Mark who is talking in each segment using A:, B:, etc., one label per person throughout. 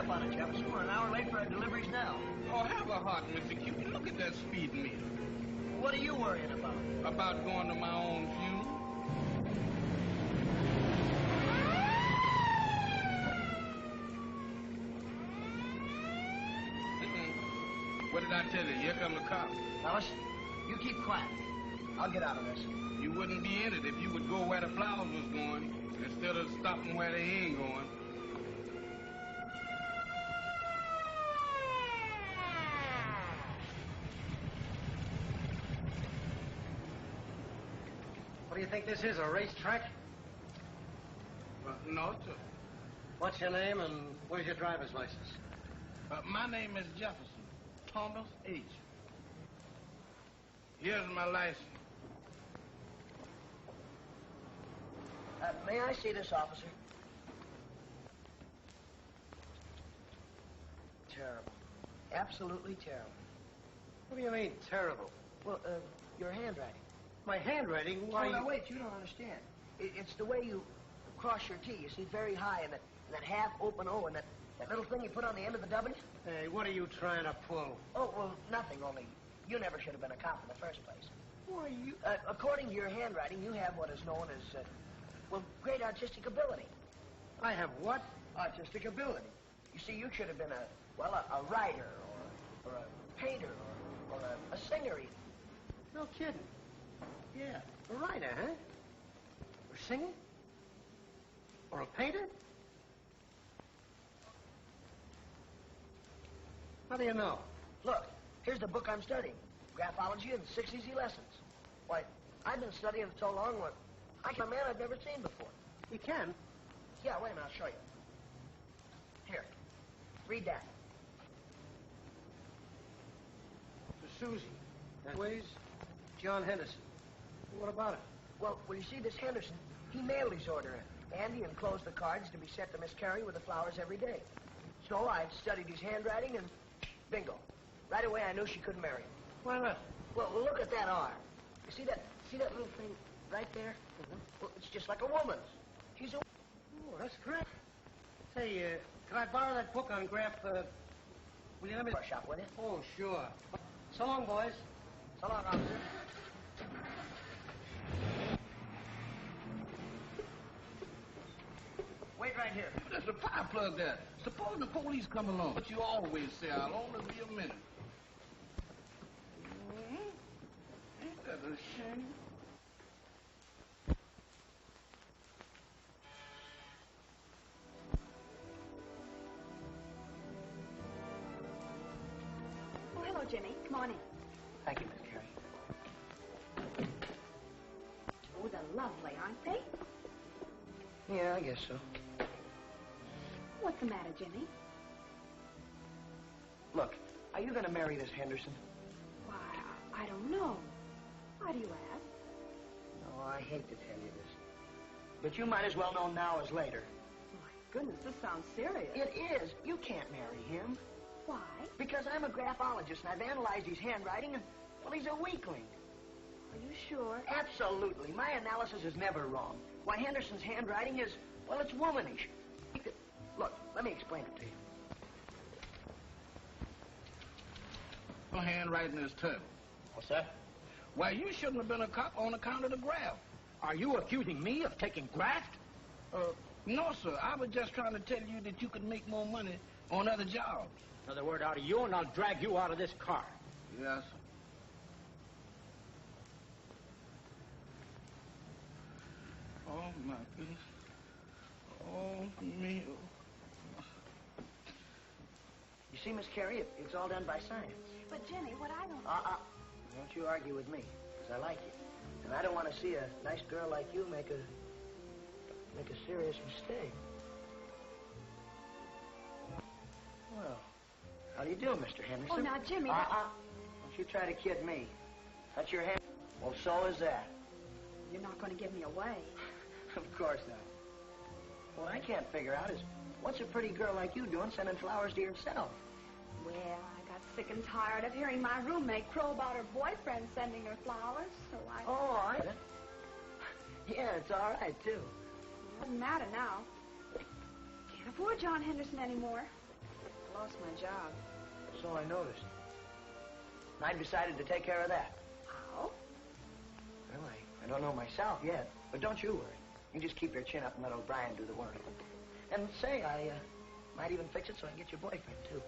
A: up on it, Jefferson. We're an hour late for our deliveries now.
B: Oh, have a heart, Mr. Cupid. Look at that speed meter.
A: What are you worrying about?
B: About going to my own funeral. What did I tell you? Here come the cops.
A: Alice, you keep quiet. I'll get out of this.
B: You wouldn't be in it if you would go where the flowers was going instead of stopping where they ain't going.
C: What do you think this is, a racetrack?
B: No, sir.
C: What's your name and where's your driver's license?
B: My name is Jefferson. Thomas H. Here's my license.
A: May I see this, officer? Terrible. Absolutely terrible.
C: What do you mean, terrible?
A: Well, your handwriting.
C: My handwriting? Why?
A: Oh, no, wait, you don't understand. It's the way you cross your T. You see, very high, and that half open O, and that little thing you put on the end of the W.
C: Hey, what are you trying to pull?
A: Oh, well, nothing, only you never should have been a cop in the first place.
C: Why, you...
A: according to your handwriting, you have what is known as, well, great artistic ability.
C: I have what?
A: Artistic ability. You see, you should have been a writer, or a painter, or a singer even.
C: No kidding. Yeah, a writer, huh? Or singing? Or a painter? How do you know?
A: Look, here's the book I'm studying. Graphology and 6 Easy Lessons. Why, I've been studying it so long, I can a man I've never seen before.
C: You can?
A: Yeah, wait a minute, I'll show you. Here, read that.
C: For Susie. That weighs John Henderson. What about it?
A: Well, you see, this Henderson, he mailed his order in, and he enclosed the cards to be sent to Miss Carey with the flowers every day. So I studied his handwriting, and bingo. Right away, I knew she couldn't marry him.
C: Why not?
A: Well, look at that R. You see that little thing right there? Mm-hmm. Well, it's just like a woman's. She's a...
C: Oh, that's correct. Say, can I borrow that book on graph, will you let me...
A: Brush up with it?
C: Oh, sure. So long, boys.
A: So long, officer. Wait right here.
B: There's a fire plug there. Suppose the police come along. But you always say, I'll only be a minute. Ain't that a shame?
D: Oh, hello, Jimmy. Come on in.
A: Thank you, Miss Carey.
D: Oh, they're lovely, aren't they?
A: Yeah, I guess so.
D: What's the matter, Jimmy?
A: Look, are you going to marry this Henderson?
D: Why, I don't know. Why do you ask?
A: No, I hate to tell you this. But you might as well know now as later.
D: My goodness, this sounds serious.
A: It is. You can't marry him.
D: Why?
A: Because I'm a graphologist, and I've analyzed his handwriting, and, well, he's a weakling.
D: Are you sure?
A: Absolutely. My analysis is never wrong. Why, Henderson's handwriting is, well, it's womanish. Look, let me explain it to you.
B: Your handwriting is terrible.
C: What's that?
B: Why, you shouldn't have been a cop on account of the graft.
C: Are you accusing me of taking graft?
B: No, sir. I was just trying to tell you that you could make more money on other jobs.
C: Another word out of you, and I'll drag you out of this car.
B: Yes. Oh, my goodness. Oh, me.
A: You see, Miss Carey, it's all done by science.
D: But, Jimmy, what I don't...
A: Don't you argue with me, because I like you. And I don't want to see a nice girl like you make a serious mistake. Well, how do you do, Mr. Henderson?
D: Oh, now, Jimmy...
A: Don't you try to kid me. That's your hand. Well, so is that.
D: You're not going to give me away.
A: Of course not. What I can't figure out is, what's a pretty girl like you doing sending flowers to yourself?
D: Well, I got sick and tired of hearing my roommate crow about her boyfriend sending her flowers, so I...
A: Oh, yeah, it's all right, too.
D: Doesn't matter now. Can't afford John Henderson anymore. lost my job.
A: So I noticed. I decided to take care of that.
D: How?
A: Well, I don't know myself yet, but don't you worry. You just keep your chin up and let O'Brien do the work. And say, I might even fix it so I can get your boyfriend, too.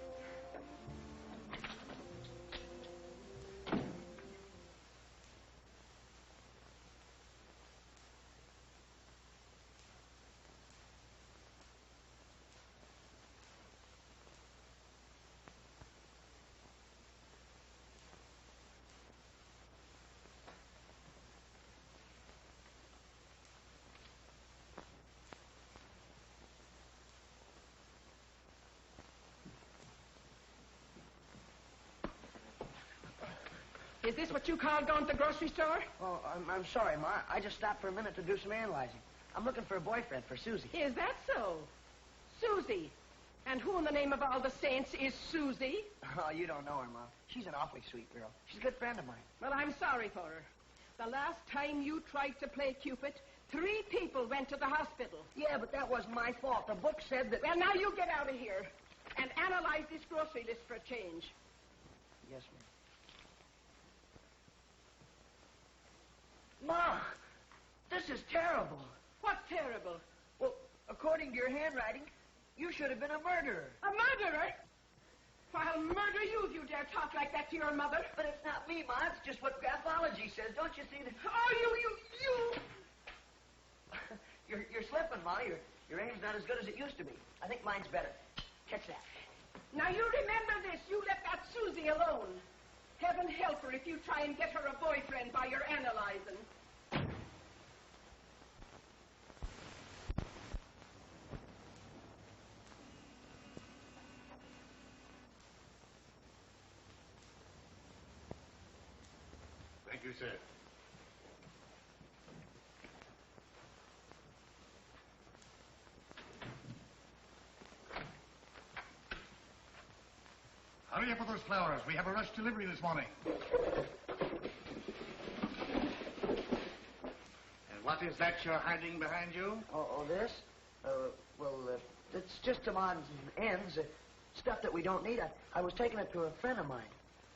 E: Is this what you call going to the grocery store?
A: Oh, I'm sorry, Ma. I just stopped for a minute to do some analyzing. I'm looking for a boyfriend for Susie.
E: Is that so? Susie. And who in the name of all the saints is Susie?
A: Oh, you don't know her, Ma. She's an awfully sweet girl. She's a good friend of mine.
E: Well, I'm sorry for her. The last time you tried to play Cupid, 3 people went to the hospital.
A: Yeah, but that wasn't my fault. The book said that...
E: Well, now you get out of here and analyze this grocery list for a change.
A: Yes, ma'am. Ma, this is terrible.
E: What's terrible?
A: Well, according to your handwriting, you should have been a murderer.
E: A murderer? Why, I'll murder you if you dare talk like that to your mother.
A: But it's not me, Ma. It's just what graphology says. Don't you see that?
E: Oh, you!
A: You're slipping, Ma. Your aim's not as good as it used to be. I think mine's better. Catch that.
E: Now, you remember this. You left that Susie alone. Heaven help her if you try and get her a boyfriend by your analyzing.
B: Thank you, sir.
F: Hurry up with those flowers. We have a rush delivery this morning.
C: And what is that you're hiding behind you?
A: Oh, this? It's just some odds and ends. Stuff that we don't need. I was taking it to a friend of mine.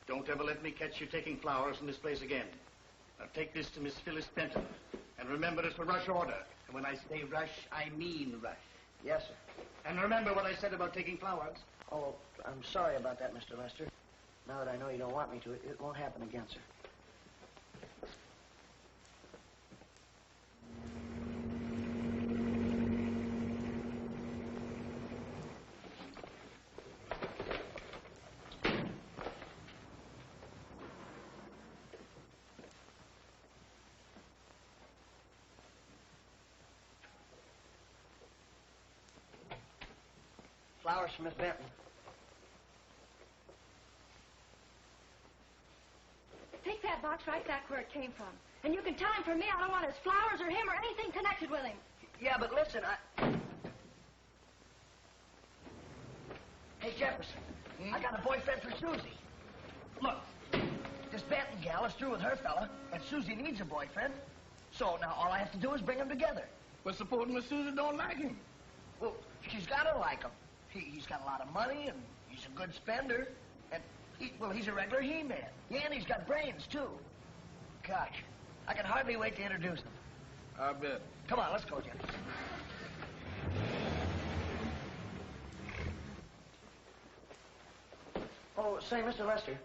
C: Don't ever let me catch you taking flowers in this place again. Now take this to Miss Phyllis Benton. And remember, it's a rush order. And when I say rush, I mean rush.
A: Yes, sir.
C: And remember what I said about taking flowers.
A: Oh, I'm sorry about that, Mr. Lester. Now that I know you don't want me to, it won't happen again, sir. Flowers from Miss Benton.
D: Take that box right back where it came from. And you can tell him from me I don't want his flowers or him or anything connected with him.
A: Yeah, but listen, Hey, Jefferson, I got a boyfriend for Susie. Look, this Benton gal is through with her fella, and Susie needs a boyfriend. So now all I have to do is bring them together.
B: But supposing Miss Susan don't like him.
A: Well, she's got to like him. He's got a lot of money, and he's a good spender. And, he's a regular he-man. Yeah, and he's got brains, too. Gosh, I can hardly wait to introduce him.
B: I bet.
A: Come on, let's go, Jefferson. Oh, say, Mr. Lester,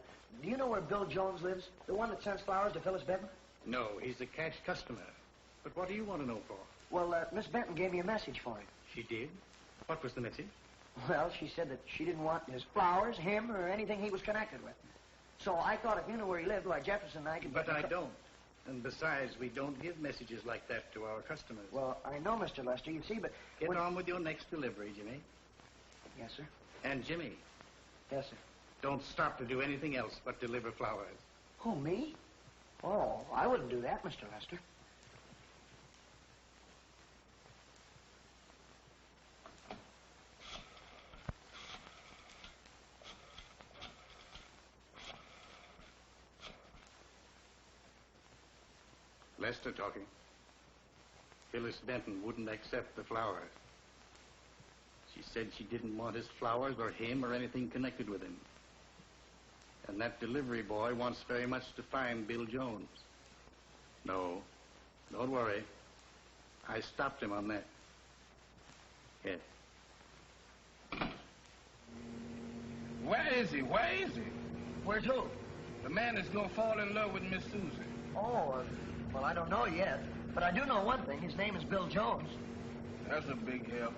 A: do you know where Bill Jones lives? The one that sends flowers to Phyllis Benton?
C: No, he's a cash customer. But what do you want to know for?
A: Well, Miss Benton gave me a message for him.
C: She did? What was the message?
A: Well, she said that she didn't want his flowers, him, or anything he was connected with. So I thought if you knew where he lived, why, Jefferson and I could...
C: But I don't. And besides, we don't give messages like that to our customers.
A: Well, I know, Mr. Lester, you see, but...
C: Get on with your next delivery, Jimmy.
A: Yes, sir.
C: And Jimmy,
A: Yes, sir.
C: don't stop to do anything else but deliver flowers.
A: Oh, me? Oh, I wouldn't do that, Mr. Lester.
C: Lester talking. Phyllis Benton wouldn't accept the flowers. She said she didn't want his flowers or him or anything connected with him. And that delivery boy wants very much to find Bill Jones. No, don't worry. I stopped him on that. Yes.
B: Where is he? Where is he?
A: Where's who?
B: The man that's gonna fall in love with Miss Susie.
A: Oh, well, I don't know yet. But I do know one thing. His name is Bill Jones.
B: That's a big help.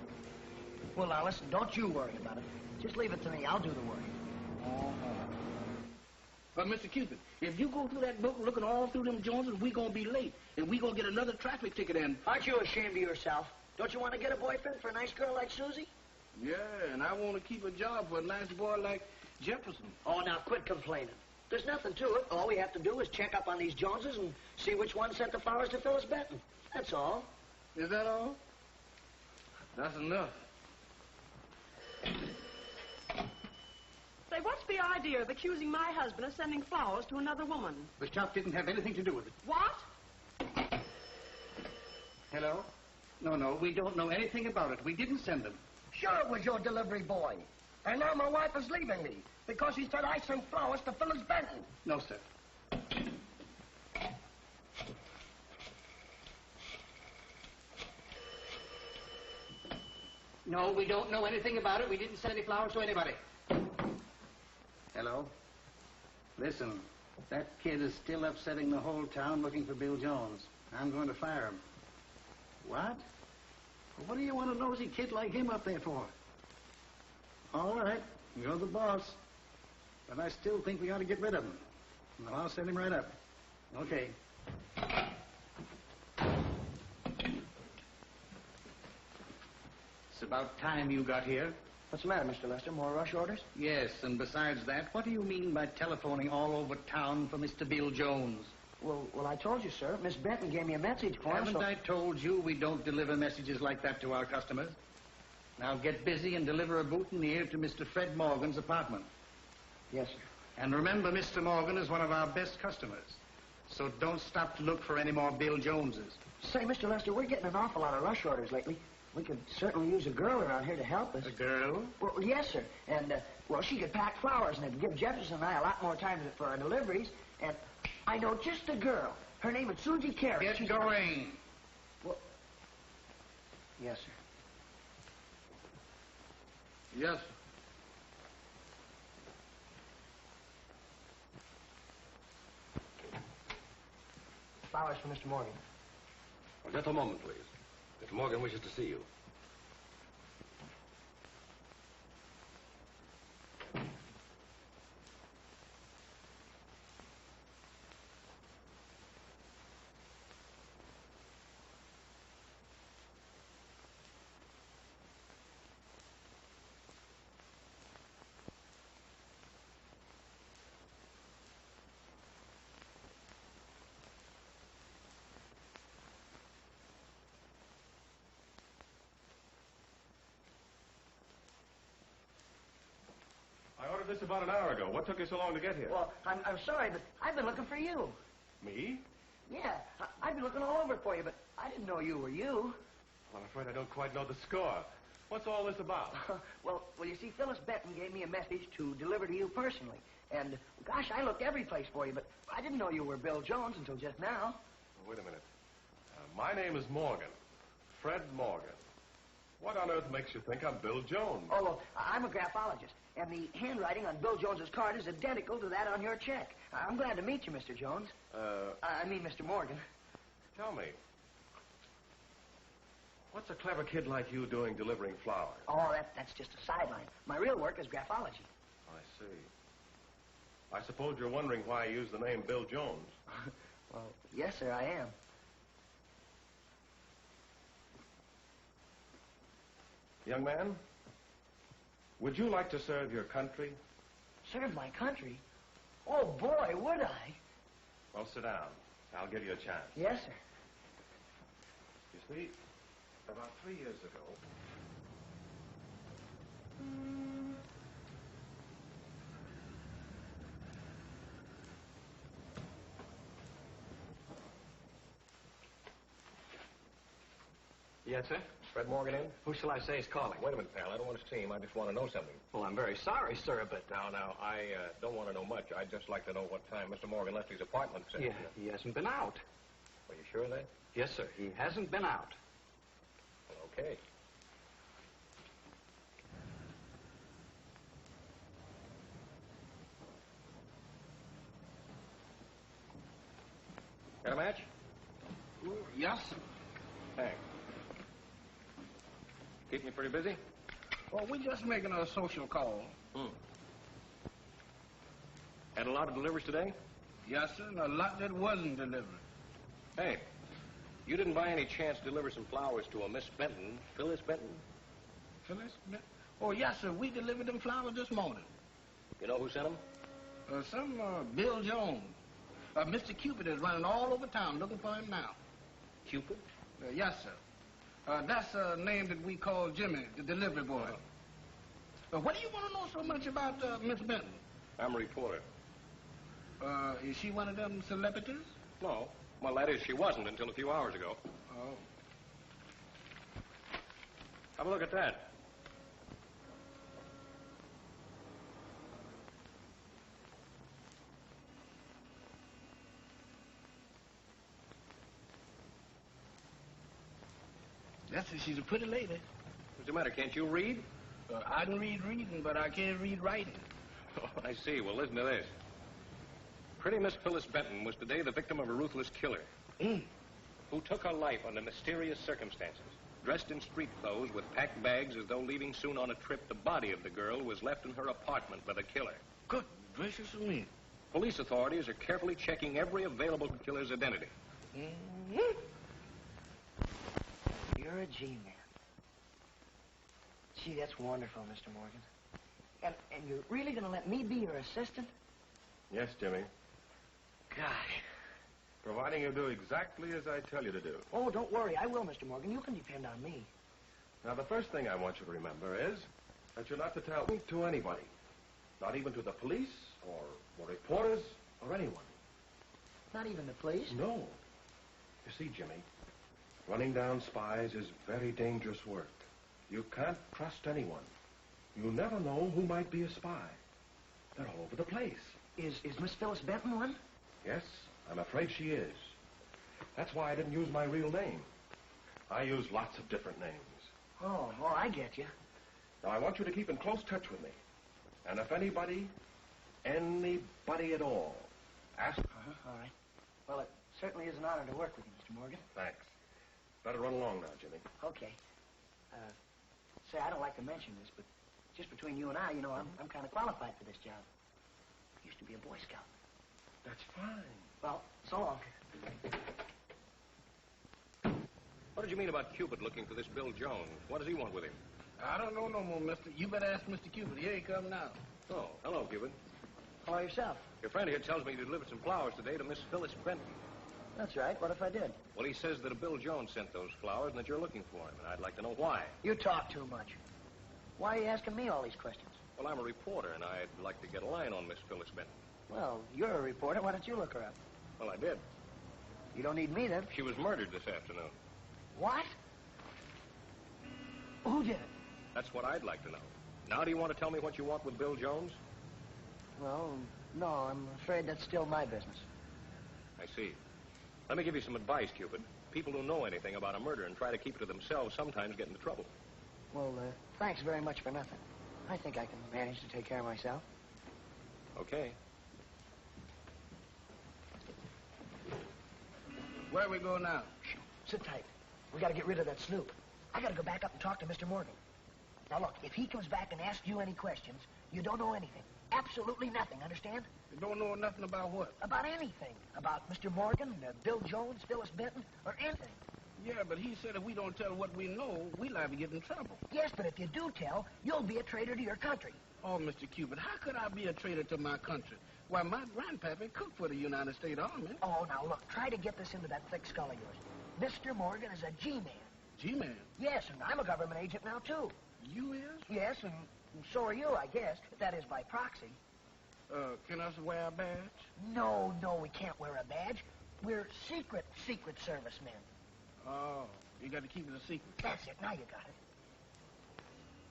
A: Well, now, listen, don't you worry about it. Just leave it to me. I'll do the work.
G: But, Mr. Cupid, if you go through that book looking all through them Joneses, we're going to be late. And we're going to get another traffic ticket and...
A: Aren't you ashamed of yourself? Don't you want to get a boyfriend for a nice girl like Susie?
B: Yeah, and I want to keep a job for a nice boy like Jefferson.
A: Oh, now, quit complaining. There's nothing to it. All we have to do is check up on these Joneses and see which one sent the flowers to Phyllis Benton. That's all.
B: Is that all? That's enough.
E: Say, what's the idea of accusing my husband of sending flowers to another woman?
C: The shop didn't have anything to do with it.
E: What?
C: Hello? No, we don't know anything about it. We didn't send them.
A: Sure it was your delivery boy. And now my wife is leaving me because he said I sent flowers to Phyllis Benton.
C: No, sir. No, we don't know anything about it. We didn't send any flowers to anybody. Hello? Listen, that kid is still upsetting the whole town looking for Bill Jones. I'm going to fire him. What? Well, what do you want a nosy kid like him up there for? All right, you're the boss. But I still think we ought to get rid of him. Well, I'll send him right up. Okay. It's about time you got here.
A: What's the matter, Mr. Lester? More rush orders?
C: Yes, and besides that, what do you mean by telephoning all over town for Mr. Bill Jones?
A: Well, I told you, sir. Miss Benton gave me a message for him,
C: Haven't I told you we don't deliver messages like that to our customers? Now get busy and deliver a boutonniere to Mr. Fred Morgan's apartment.
A: Yes, sir.
C: And remember, Mr. Morgan is one of our best customers. So don't stop to look for any more Bill Joneses.
A: Say, Mr. Lester, we're getting an awful lot of rush orders lately. We could certainly use a girl around here to help us.
C: A girl?
A: Well, yes, sir. And, well, she could pack flowers, and it'd give Jefferson and I a lot more time for our deliveries. And I know just a girl. Her name is Susie Carey.
C: Get going.
A: Well, yes, sir.
B: Yes.
A: Flowers for Mr. Morgan.
H: Just a moment, please. Mr. Morgan wishes to see you.
I: I ordered this about an hour ago. What took you so long to get here?
A: Well, I'm sorry, but I've been looking for you.
I: Me?
A: Yeah, I've been looking all over for you, but I didn't know you were you.
I: Well, I'm afraid I don't quite know the score. What's all this about?
A: Well, you see, Phyllis Benton gave me a message to deliver to you personally. And, gosh, I looked every place for you, but I didn't know you were Bill Jones until just now.
I: Wait a minute. My name is Morgan. Fred Morgan. What on earth makes you think I'm Bill Jones?
A: Oh, well, I'm a graphologist, and the handwriting on Bill Jones's card is identical to that on your check. I'm glad to meet you, Mr. Jones. I mean, Mr. Morgan.
I: Tell me, what's a clever kid like you doing delivering flowers?
A: Oh, that's just a sideline. My real work is graphology.
I: I see. I suppose you're wondering why I use the name Bill Jones.
A: Well, yes, sir, I am.
I: Young man, would you like to serve your country?
A: Serve my country? Oh, boy, would I?
I: Well, sit down. I'll give you a chance.
A: Yes, sir.
I: You see, about 3 years ago...
H: Yes, sir?
J: Fred Morgan in?
H: Who shall I say is calling?
J: Wait a minute, pal. I don't want to see him. I just want to know something.
H: Well, I'm very sorry, sir, but...
J: Now, I don't want to know much. I'd just like to know what time Mr. Morgan left his apartment.
H: Yeah, he hasn't been out.
J: Are you sure of that?
H: Yes, sir. He hasn't been out.
J: Well, okay. Got a match?
G: Yes, sir.
J: Thanks. Keeping you pretty busy?
G: Well, we're just making a social call.
J: Had a lot of deliveries today?
G: Yes, sir, and a lot that wasn't delivered.
J: Hey, you didn't by any chance deliver some flowers to a Miss Benton, Phyllis Benton?
G: Phyllis? Oh, yes, sir. We delivered them flowers this morning.
J: You know who sent them?
G: Some Bill Jones. Mr. Cupid is running all over town looking for him now.
J: Cupid?
G: Yes, sir. That's a name that we call Jimmy, the delivery boy. What do you want to know so much about Miss Benton?
J: I'm a reporter.
G: Is she one of them celebrities?
J: No. Well, that is, she wasn't until a few hours ago.
G: Oh.
J: Have a look at that.
G: Yes, sir, she's a pretty lady.
J: What's the matter? Can't you read?
G: I can read reading, but I can't read writing.
J: Oh, I see. Well, listen to this. Pretty Miss Phyllis Benton was today the victim of a ruthless killer who took her life under mysterious circumstances. Dressed in street clothes with packed bags as though leaving soon on a trip, the body of the girl was left in her apartment by the killer.
G: Good gracious of me.
J: Police authorities are carefully checking every available killer's identity.
A: You're a G-man. Gee, that's wonderful, Mr. Morgan. And you're really going to let me be your assistant?
I: Yes, Jimmy.
A: Gosh.
I: Providing you do exactly as I tell you to do.
A: Oh, don't worry. I will, Mr. Morgan. You can depend on me.
I: Now, the first thing I want you to remember is that you're not to tell me to anybody. Not even to the police or reporters or anyone.
A: Not even the police?
I: No. You see, Jimmy, running down spies is very dangerous work. You can't trust anyone. You never know who might be a spy. They're all over the place.
A: Is Miss Phyllis Benton one?
I: Yes, I'm afraid she is. That's why I didn't use my real name. I use lots of different names.
A: Oh, I get you.
I: Now, I want you to keep in close touch with me. And if anybody at all, ask...
A: All right. Well, it certainly is an honor to work with you, Mr. Morgan.
I: Thanks. Better run along now, Jimmy.
A: Okay. Say, I don't like to mention this, but just between you and I, you know, I'm kind of qualified for this job. I used to be a Boy Scout.
I: That's fine.
A: Well, so long.
J: What did you mean about Cupid looking for this Bill Jones? What does he want with him?
G: I don't know no more, mister. You better ask Mr. Cupid. Here he come now.
J: Oh, hello, Cupid.
A: Hello yourself.
J: Your friend here tells me you delivered some flowers today to Miss Phyllis Benton.
A: That's right. What if I did?
J: Well, he says that a Bill Jones sent those flowers and that you're looking for him, and I'd like to know why.
A: You talk too much. Why are you asking me all these questions?
J: Well, I'm a reporter, and I'd like to get a line on Miss Phyllis Benton.
A: Well, you're a reporter. Why don't you look her up?
J: Well, I did.
A: You don't need me, then.
J: She was murdered this afternoon.
A: What? Who did it?
J: That's what I'd like to know. Now do you want to tell me what you want with Bill Jones?
A: Well, no, I'm afraid that's still my business.
J: I see. Let me give you some advice, Cupid. People who know anything about a murder and try to keep it to themselves sometimes get into trouble.
A: Well, thanks very much for nothing. I think I can manage to take care of myself.
J: Okay.
G: Where we go now?
A: Shh, sit tight. We got to get rid of that snoop. I got to go back up and talk to Mr. Morgan. Now, look, if he comes back and asks you any questions, you don't know anything. Absolutely nothing, understand?
G: You don't know nothing about what?
A: About anything. About Mr. Morgan, Bill Jones, Phyllis Benton, or anything.
G: Yeah, but he said if we don't tell what we know, we liable to get in trouble.
A: Yes, but if you do tell, you'll be a traitor to your country.
G: Oh, Mr. Cupid, how could I be a traitor to my country? Why, my grandpappy cooked for the United States Army.
A: Oh, now, look, try to get this into that thick skull of yours. Mr. Morgan is a G-man.
G: G-man?
A: Yes, and I'm a government agent now, too.
G: You is?
A: Yes, and so are you, I guess. But that is by proxy.
G: Can us wear a badge?
A: No, we can't wear a badge. We're secret Service men.
G: Oh, you got to keep it a secret.
A: That's it. Now you got it.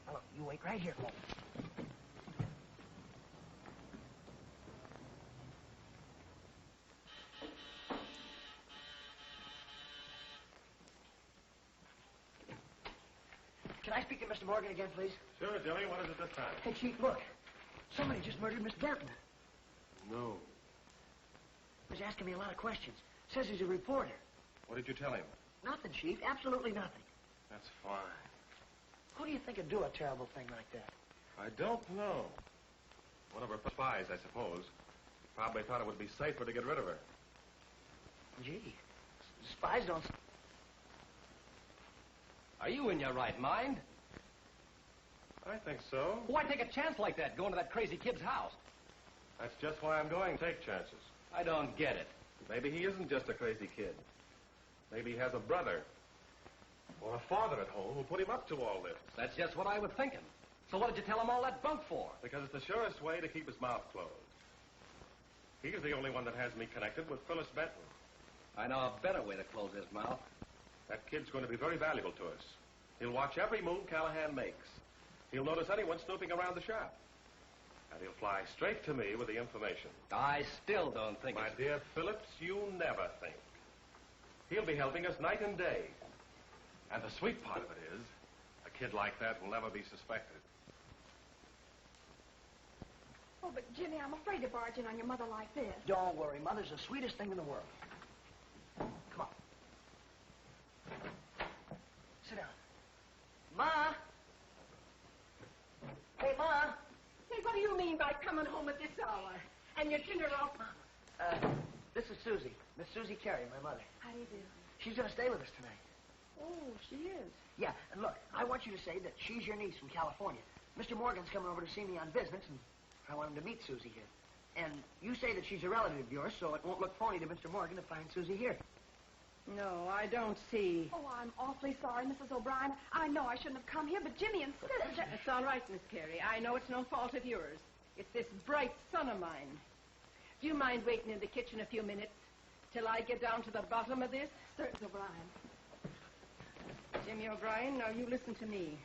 A: Now, look, you wait right here, Holmes. Can I speak to Mr. Morgan again, please?
I: Sure, Jimmy. What is it this time?
A: Hey, Chief, look. Somebody just murdered Miss Benton.
I: No.
A: He's asking me a lot of questions. Says he's a reporter.
I: What did you tell him?
A: Nothing, Chief. Absolutely nothing.
I: That's fine.
A: Who do you think would do a terrible thing like that?
I: I don't know. One of her spies, I suppose. Probably thought it would be safer to get rid of her.
A: Gee, spies don't...
H: Are you in your right mind?
I: I think so.
H: Why take a chance like that, going to that crazy kid's house?
I: That's just why I'm going. Take chances.
H: I don't get it.
I: Maybe he isn't just a crazy kid. Maybe he has a brother or a father at home who put him up to all this.
H: That's just what I was thinking. So what did you tell him all that bunk for?
I: Because it's the surest way to keep his mouth closed. He's the only one that has me connected with Phyllis Benton.
H: I know a better way to close his mouth.
I: That kid's going to be very valuable to us. He'll watch every move Callahan makes. He'll notice anyone snooping around the shop. And he'll fly straight to me with the information.
H: I still don't think
I: My
H: it's...
I: dear Phillips, you never think. He'll be helping us night and day. And the sweet part of it is, a kid like that will never be suspected.
D: Oh, but Jimmy, I'm afraid to barge in on your mother like this.
A: Don't worry. Mother's the sweetest thing in the world. Come on. Sit down. Ma! Hey, Ma!
E: Hey, what do you mean by coming home at this hour? And your dinner off?
A: This is Susie. Miss Susie Carey, my mother.
D: How do you do?
A: She's going to stay with us tonight.
D: Oh, she is.
A: Yeah, and look, I want you to say that she's your niece from California. Mr. Morgan's coming over to see me on business, and I want him to meet Susie here. And you say that she's a relative of yours, so it won't look phony to Mr. Morgan to find Susie here.
E: No, I don't see.
D: Oh, I'm awfully sorry, Mrs. O'Brien. I know I shouldn't have come here, but Jimmy insisted.
E: It's all right, Miss Carey. I know it's no fault of yours. It's this bright son of mine. Do you mind waiting in the kitchen a few minutes till I get down to the bottom of this?
D: Sir, Miss O'Brien.
E: Jimmy O'Brien, now you listen to me.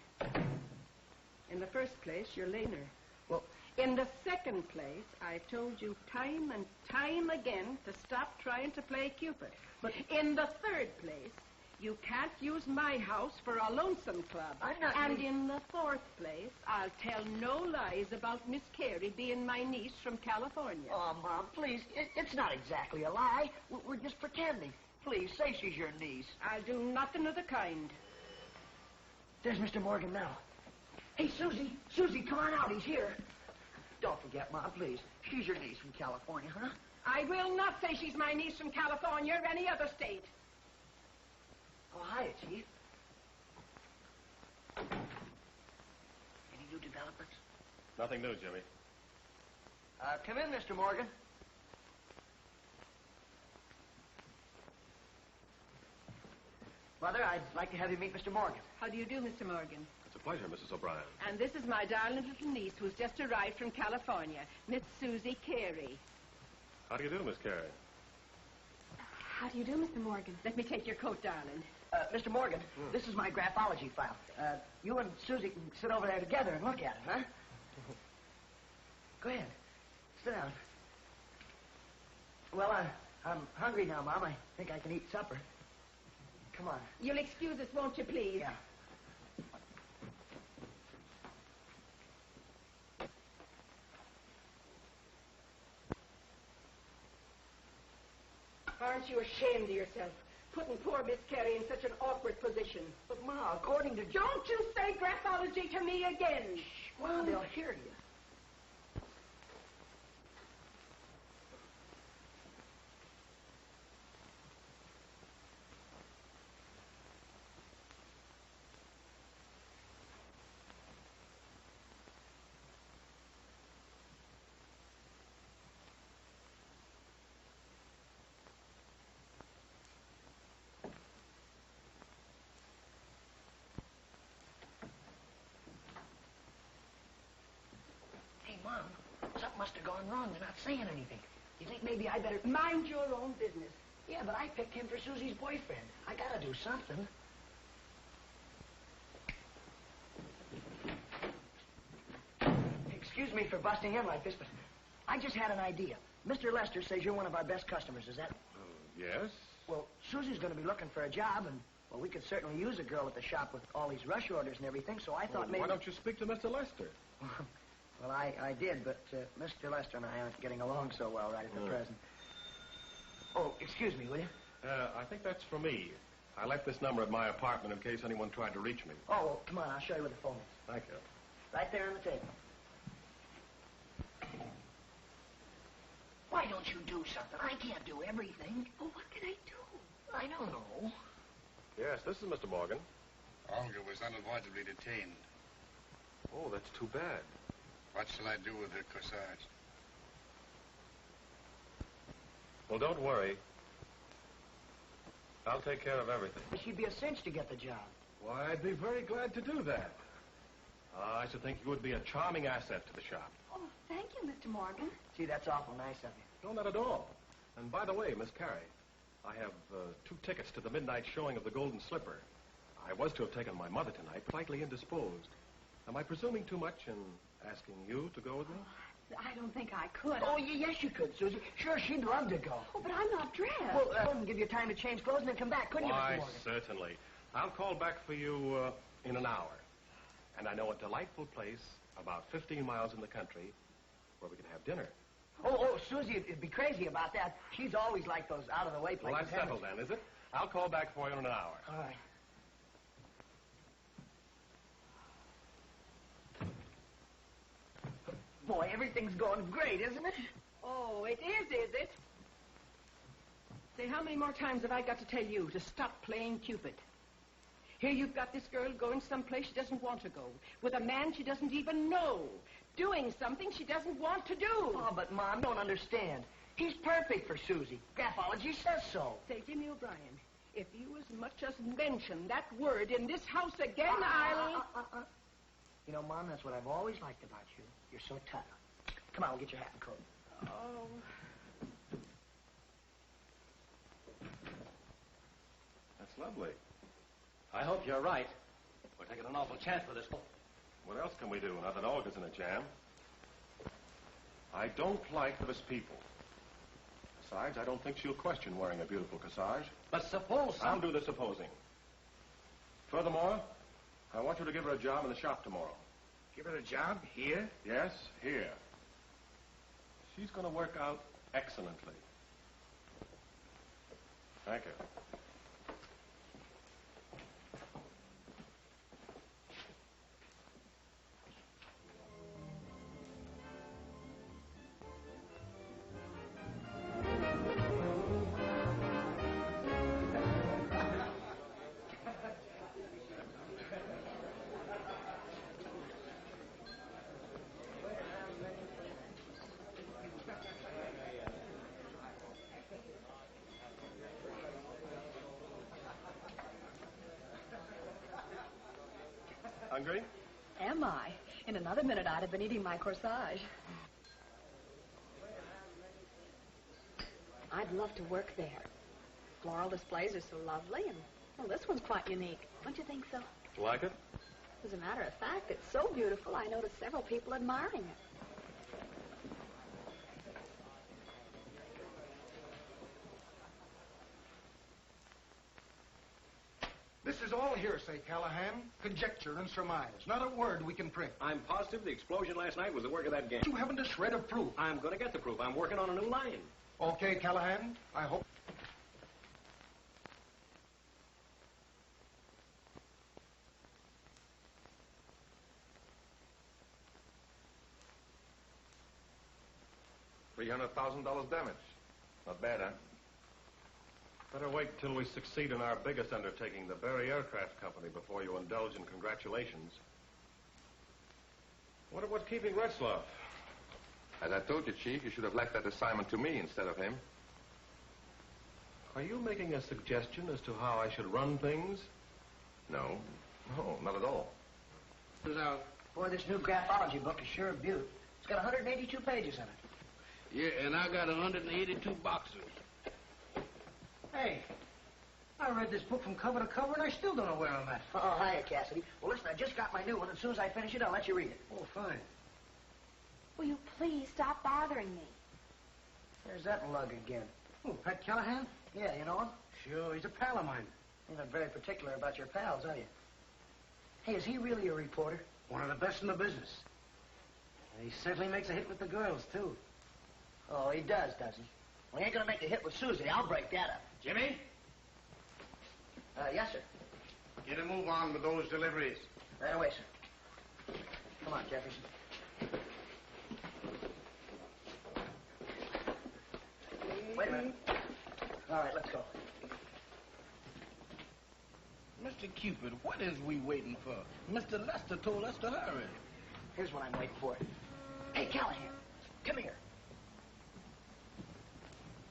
E: In the first place, you're Laner.
A: Well,
E: in the second place, I've told you time and time again to stop trying to play Cupid. But in the third place, you can't use my house for a lonesome club.
A: I'm not...
E: And in the fourth place, I'll tell no lies about Miss Carey being my niece from California.
A: Oh, Mom, please. It's not exactly a lie. We're just pretending. Please, say she's your niece.
E: I'll do nothing of the kind.
A: There's Mr. Morgan now. Hey, Susie. Susie, come on out. He's here. Don't forget, Mom, please. She's your niece from California, huh?
E: I will not say she's my niece from California or any other state.
A: Oh, hiya, Chief. Any new developments?
I: Nothing new, Jimmy.
A: Come in, Mr. Morgan. Mother, I'd like to have you meet Mr. Morgan.
E: How do you do, Mr. Morgan?
I: It's a pleasure, Mrs. O'Brien.
E: And this is my darling little niece who's just arrived from California, Miss Susie Carey.
I: How do you do, Miss Carey?
D: How do you do, Mr. Morgan?
E: Let me take your coat, darling.
A: Mr. Morgan, this is my graphology file. You and Susie can sit over there together and look at it, huh? Go ahead. Sit down. Well, I'm hungry now, Mom. I think I can eat supper. Come on.
E: You'll excuse us, won't you, please?
A: Yeah.
E: Aren't you ashamed of yourself, putting poor Miss Carey in such an awkward position?
A: But, Ma, according to...
E: Don't you say graphology to me again!
A: Shh, well, they'll hear you. Hey, Mom, something must have gone wrong. They're not saying anything. You think maybe I better...
E: Mind your own business.
A: Yeah, but I picked him for Susie's boyfriend. I gotta do do something. Excuse me for busting in like this, but I just had an idea. Mr. Lester says you're one of our best customers. Is that...
I: Yes?
A: Well, Susie's going to be looking for a job, and, well, we could certainly use a girl at the shop with all these rush orders and everything, so I thought maybe...
I: Why don't you speak to Mr. Lester?
A: Well, I did, but Mr. Lester and I aren't getting along so well right at the present. Oh, excuse me, will you?
I: I think that's for me. I left this number at my apartment in case anyone tried to reach me.
A: Oh, well, come on, I'll show you where the phone is.
I: Thank you.
A: Right there on the table. Why don't you do something? I can't do everything.
D: Oh, what can I do?
A: I don't know.
I: Yes, this is Mr. Morgan.
F: Olga was unavoidably detained.
I: Oh, that's too bad.
F: What shall I do with her corsage?
I: Well, don't worry. I'll take care of everything.
A: She'd be a cinch to get the job.
I: Why, I'd be very glad to do that. I should think you would be a charming asset to the shop.
D: Oh, thank you, Mr. Morgan.
A: Gee, that's awful nice of you.
I: No, not at all. And by the way, Miss Carey, I have 2 tickets to the midnight showing of the Golden Slipper. I was to have taken my mother tonight, but slightly indisposed. Am I presuming too much in asking you to go with me?
D: I don't think I could.
A: Oh, yes, you could, Susie. Sure, she'd love to go.
D: Oh, but I'm not dressed.
A: Well, wouldn't give you time to change clothes and then come back, couldn't you, Mr.
I: Why,
A: Morgan?
I: certainly. I'll call back for you in an hour. And I know a delightful place about 15 miles in the country where we can have dinner.
A: Oh, Susie would be crazy about that. She's always like those out-of-the-way places.
I: Well, that's settled then, is it? I'll call back for you in an hour.
A: All right. Boy, everything's going great, isn't it?
E: Oh, it is it? Say, how many more times have I got to tell you to stop playing Cupid? Here you've got this girl going someplace she doesn't want to go, with a man she doesn't even know, doing something she doesn't want to do.
A: Oh, but Mom, don't understand. He's perfect for Susie. Graphology says so.
E: Say, Jimmy O'Brien, if you as much as mention that word in this house again, I'll...
A: You know, Mom, that's what I've always liked about you. You're so tough. Come on, we'll get your hat and coat.
E: Oh.
I: That's lovely.
H: I hope you're right. We're taking an awful chance with this.
I: What else can we do now that Olga's in a jam? I don't like Miss People. Besides, I don't think she'll question wearing a beautiful corsage.
H: But suppose
I: I'll do the supposing. Furthermore, I want you to give her a job in the shop tomorrow.
G: Give her a job here?
I: Yes, here. She's going to work out excellently. Thank you. Hungry?
D: Am I? In another minute, I'd have been eating my corsage. I'd love to work there. Floral displays are so lovely, and, well, this one's quite unique. Don't you think so?
I: Like it?
D: As a matter of fact, it's so beautiful, I noticed several people admiring it.
F: This is all hearsay, Callahan. Conjecture and surmise. Not a word we can print.
J: I'm positive the explosion last night was the work of that gang.
F: You haven't a shred of proof.
J: I'm going to get the proof. I'm working on a new line.
F: Okay, Callahan. I hope...
I: $300,000 damage. Not bad, huh? Better wait till we succeed in our biggest undertaking, the Berry Aircraft Company, before you indulge in congratulations. What's keeping Retzloff?
K: As I told you, Chief, you should have left that assignment to me instead of him.
I: Are you making a suggestion as to how I should run things?
K: No. No, not at all.
A: Boy, this new graphology book is sure a beaut. It's got 182 pages in it.
G: Yeah, and I got 182 boxes.
F: Hey,
C: I read this book from cover to cover, and I still don't know where I'm at.
A: Oh, hiya, Cassidy. Well, listen, I just got my new one. As soon as I finish it, I'll let you read it.
C: Oh, fine.
D: Will you please stop bothering me?
A: There's that lug again.
C: Oh, Pat Callahan?
A: Yeah, you know him?
C: Sure, he's a pal of mine.
A: You're not very particular about your pals, are you? Hey, is he really a reporter?
C: One of the best in the business. And he certainly makes a hit with the girls, too.
A: Oh, he does he? Well, he ain't gonna make a hit with Susie. I'll break that up.
F: Jimmy,
A: Yes, sir.
F: get a move on with those deliveries.
A: Right away, sir. Come on, Jefferson. Wait a minute. All right, let's go.
G: Mr. Cupid, what is we waiting for? Mr. Lester told us to hurry.
A: Here's what I'm waiting for. Hey, Callahan, come here.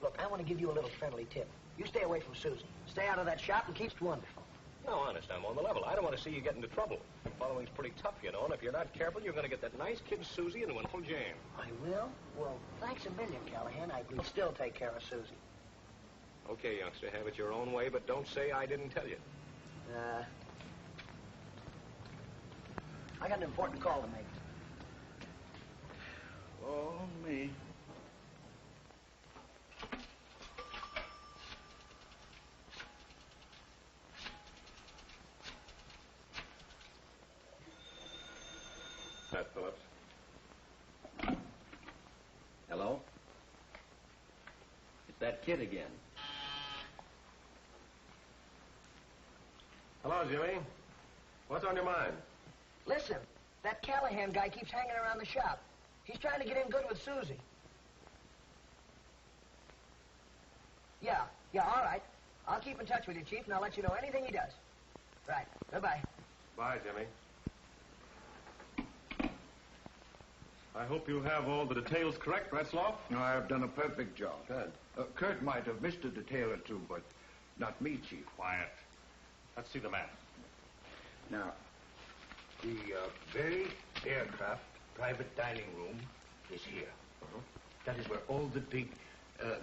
A: Look, I want to give you a little friendly tip. You stay away from Susie. Stay out of that shop and keep wonderful.
J: No, honest, I'm on the level. I don't want to see you get into trouble. Following's pretty tough, you know, and if you're not careful, you're going to get that nice kid Susie into an awful jam.
A: I will? Well, thanks a million, Callahan. I will still take care of Susie.
J: Okay, youngster, have it your own way, but don't say I didn't tell you.
A: I got an important call to make.
G: Oh, me.
H: Pat Phillips.
L: Hello? It's that kid again.
I: Hello, Jimmy. What's on your mind?
A: Listen, that Callahan guy keeps hanging around the shop. He's trying to get in good with Susie. Yeah, all right. I'll keep in touch with you, Chief, and I'll let you know anything he does. Right. Goodbye.
I: Bye, Jimmy. I hope you have all the details correct, Retzloff.
M: No, I've done a perfect job.
I: Good.
M: Kurt might have missed a detail or two, but not me, Chief.
H: Quiet. Let's see the map.
M: Now, the Berry Aircraft private dining room is here. That is where all the big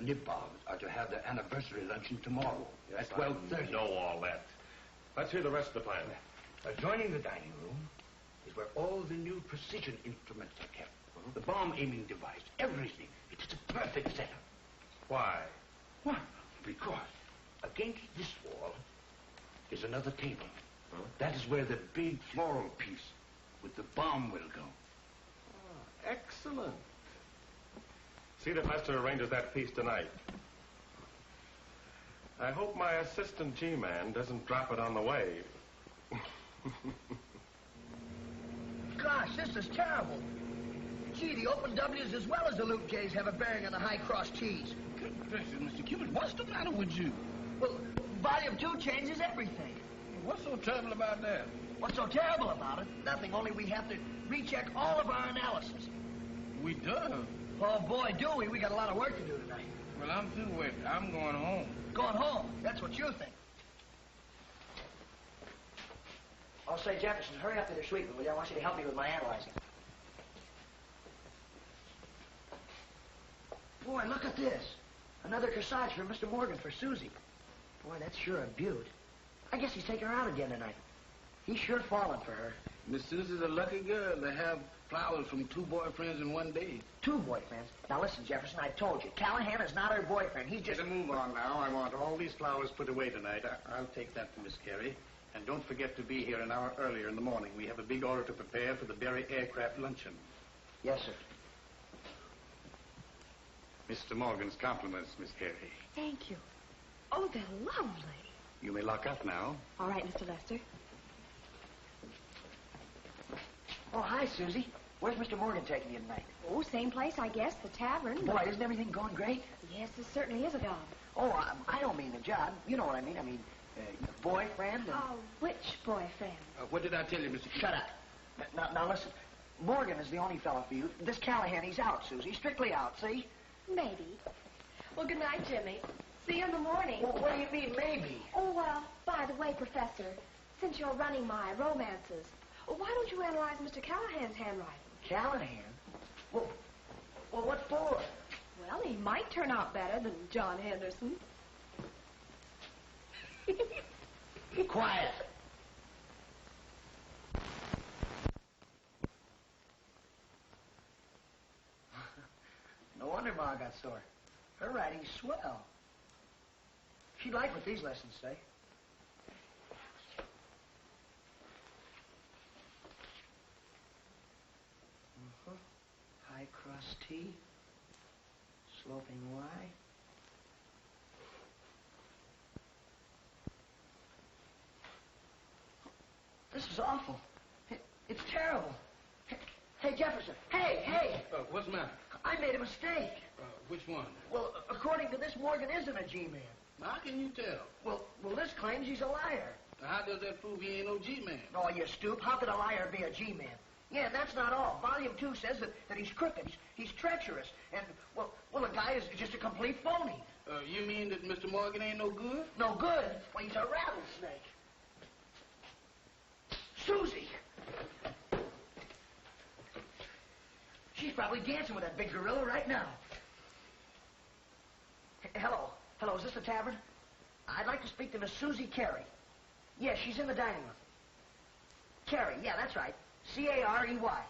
M: nibobs are to have their anniversary luncheon tomorrow at 12:30.
H: I know all that.
I: Let's hear the rest of the plan.
M: Adjoining the dining room is where all the new precision instruments are kept. The bomb aiming device, everything. It's a perfect setup.
I: Why?
M: Well, because against this wall is another table. That is where the big floral piece with the bomb will go.
I: Excellent. See that Lester arranges that piece tonight. I hope my assistant G-man doesn't drop it on the way.
A: Gosh, this is terrible. Gee, the open W's as well as the loop J's have a bearing on the high cross T's.
G: Good gracious, Mr. Cupid, what's the matter with you?
A: Well, volume 2 changes everything.
G: What's so terrible about that?
A: What's so terrible about it? Nothing, only we have to recheck all of our analysis.
G: We do.
A: Oh, boy, do we. We got a lot of work to do tonight.
G: Well, I'm through with it. I'm going home.
A: Going home? That's what you think. Oh, say, Jefferson, hurry up with your sweeping, will you? I want you to help me with my analyzing. Boy, look at this. Another corsage for Mr. Morgan for Susie. Boy, that's sure a beaut. I guess he's taking her out again tonight. He's sure fallen for her.
G: Miss Susie's a lucky girl to have flowers from 2 boyfriends in one day.
A: 2 boyfriends? Now, listen, Jefferson, I told you. Callahan is not her boyfriend. He's just...
F: Get a move on now. I want all these flowers put away tonight. I'll take that to Miss Carey. And don't forget to be here an hour earlier in the morning. We have a big order to prepare for the Berry Aircraft luncheon.
A: Yes, sir.
F: Mr. Morgan's compliments, Miss Carey.
D: Thank you. Oh, they're lovely.
F: You may lock up now.
D: All right, Mr. Lester.
A: Oh, hi, Susie. Where's Mr. Morgan taking you tonight?
D: Oh, same place, I guess, the tavern.
A: Boy, isn't everything going great?
D: Yes, this certainly is a job.
A: Oh, I don't mean the job. You know what I mean. I mean, your boyfriend and...
D: Oh, which boyfriend?
G: What did I tell you, Mr.
A: Shut up. Now, listen. Morgan is the only fellow for you. This Callahan, he's out, Susie. Strictly out, see?
D: Maybe. Well, good night, Jimmy. See you in the morning.
A: Well, what do you mean, maybe?
D: Oh, well, by the way, Professor, since you're running my romances, why don't you analyze Mr. Callahan's handwriting?
A: Callahan? Well, what for?
D: Well, he might turn out better than John Henderson.
A: Quiet. No wonder Ma got sore. Her writing's swell. She'd like what these lessons say. High cross T, sloping Y. This is awful. It's terrible. Hey, Jefferson. Hey!
G: What's the matter?
A: I made a mistake.
G: Which one?
A: Well, according to this, Morgan isn't a G-man.
G: How can you tell?
A: Well, this claims he's a liar.
G: How does that prove he ain't no G-man?
A: Oh, you stoop. How could a liar be a G-man? Yeah, and that's not all. Volume 2 says that he's crooked. He's treacherous. And, well, the guy is just a complete phony.
G: You mean that Mr. Morgan ain't no good?
A: No good? Well, he's a rattlesnake. Susie! She's probably dancing with that big gorilla right now. Hello, is this the tavern? I'd like to speak to Miss Susie Carey. Yeah, she's in the dining room. Carey, yeah, that's right. C-A-R-E-Y.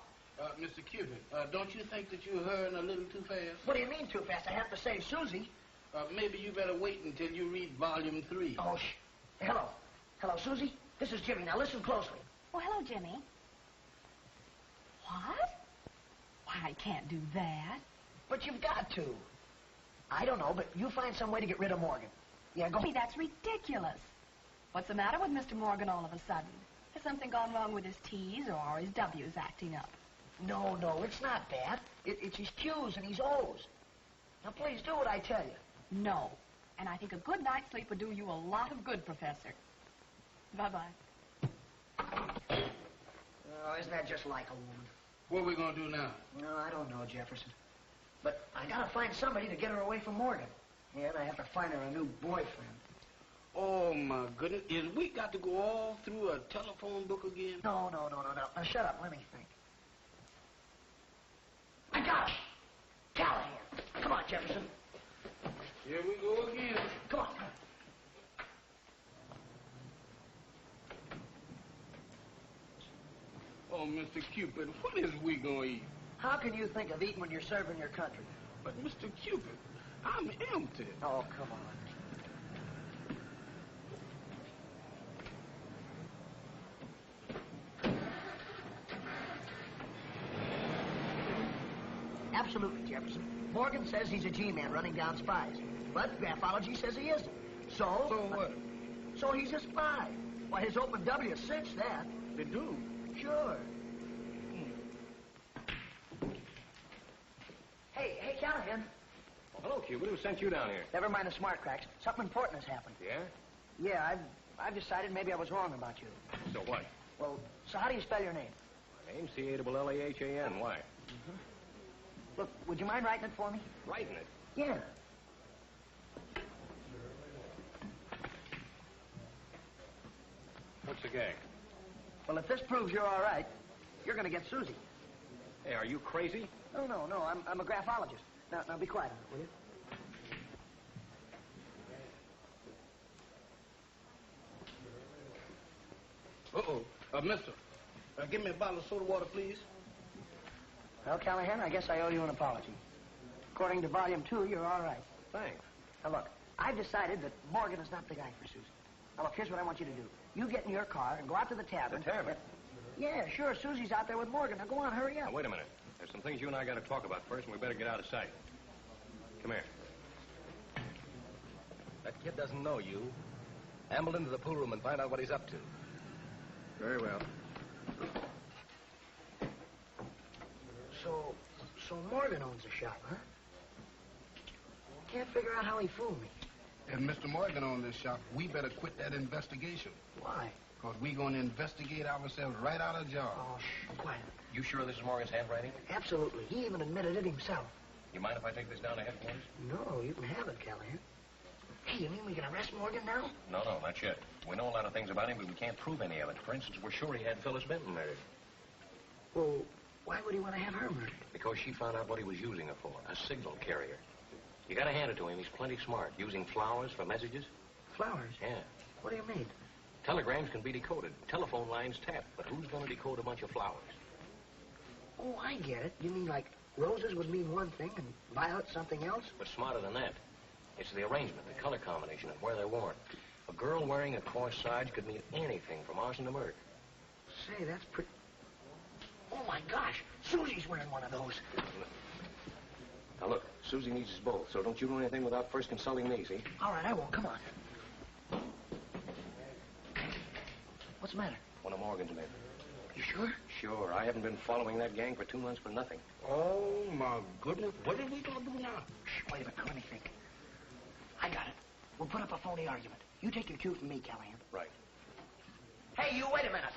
G: Mr. Cupid, don't you think that you're hurrying a little too fast?
A: What do you mean too fast? I have to say Susie.
G: Maybe you better wait until you read volume 3.
A: Oh, Hello, Susie. This is Jimmy. Now listen closely.
D: Oh, hello, Jimmy. What? Why, I can't do that.
A: But you've got to. I don't know, but you find some way to get rid of Morgan. Yeah, go.
D: Gee, that's ridiculous. What's the matter with Mr. Morgan all of a sudden? Has something gone wrong with his T's or his W's acting up?
A: No, it's not that. It's his Q's and his O's. Now, please do what I tell you.
D: No. And I think a good night's sleep would do you a lot of good, Professor. Bye-bye.
A: Oh, isn't that just like a woman?
G: What are we going to do now?
A: No, I don't know, Jefferson. But I got to find somebody to get her away from Morgan. And I have to find her a new boyfriend.
G: Oh, my goodness. Is we got to go all through a telephone book again?
A: No. Now, shut up. Let me think. I got it. Callahan. Come on, Jefferson.
G: Here we go again.
A: Come on.
G: Oh, Mr. Cupid, what is we going to eat?
A: How can you think of eating when you're serving your country?
G: But, Mr. Cupid, I'm empty.
A: Oh, come on. Absolutely, Jefferson. Morgan says he's a G-man running down spies. But graphology says he isn't. So
G: what?
A: So he's a spy. Why, his open W cinched that.
G: They do?
A: Sure. Hey, Callahan.
J: Oh, hello, Cupid. Who sent you down here?
A: Never mind the smart cracks. Something important has happened.
J: Yeah?
A: Yeah, I've decided maybe I was wrong about you.
J: So what?
A: Well, so how do you spell your name?
J: My name's C-A-L-L-A-H-A-N. Why?
A: Look, would you mind writing it for me?
J: Writing it?
A: Yeah.
J: What's the gag?
A: Well, if this proves you're all right, you're going to get Susie.
J: Hey, are you crazy?
A: No. I'm a graphologist. Now be quiet a minute, will you?
G: Uh-oh. Mister, give me a bottle of soda water, please.
A: Well, Callahan, I guess I owe you an apology. According to Volume 2, you're all right.
J: Thanks.
A: Now, look, I've decided that Morgan is not the guy for Susie. Now, look, here's what I want you to do. You get in your car and go out to the tavern.
J: The tavern?
A: Yeah, sure. Susie's out there with Morgan. Now, go on, hurry up.
J: Now, wait a minute. There's some things you and I got to talk about first, and we better get out of sight. Come here.
L: That kid doesn't know you. Amble into the pool room and find out what he's up to.
C: Very well.
A: So Morgan owns the shop, huh? Can't figure out how he fooled me.
G: If Mr. Morgan owns this shop, we better quit that investigation.
A: Why?
G: Because we're going to investigate ourselves right out of job.
A: Oh, quiet.
J: You sure this is Morgan's handwriting?
A: Absolutely. He even admitted it himself.
J: You mind if I take this down to headquarters?
A: No, you can have it, Callahan. Hey, you mean we can arrest Morgan now?
J: No, not yet. We know a lot of things about him, but we can't prove any of it. For instance, we're sure he had Phyllis Benton murdered.
A: Well, why would he want to have her murdered?
J: Because she found out what he was using her for, a signal carrier. You gotta hand it to him. He's plenty smart. Using flowers for messages.
A: Flowers?
J: Yeah.
A: What do you mean?
L: Telegrams can be decoded, telephone lines tapped, but who's going to decode a bunch of flowers?
A: Oh, I get it. You mean like roses would mean one thing and violets something else?
L: But smarter than that. It's the arrangement, the color combination, and where they're worn. A girl wearing a corsage could mean anything from arson to murder.
A: Say, that's pretty... Oh, my gosh. Susie's wearing one of those.
L: Now, look, Susie needs us both, so don't you do anything without first consulting me, see?
A: All right, I won't. Come on. What's the matter?
L: One of Morgan's men.
A: You sure?
L: Sure. I haven't been following that gang for 2 months for nothing.
G: Oh, my goodness. What are we going to do now?
A: Shh, wait a minute. Let me think. I got it. We'll put up a phony argument. You take your cue from me, Callahan.
L: Right.
A: Hey, you, wait a minute.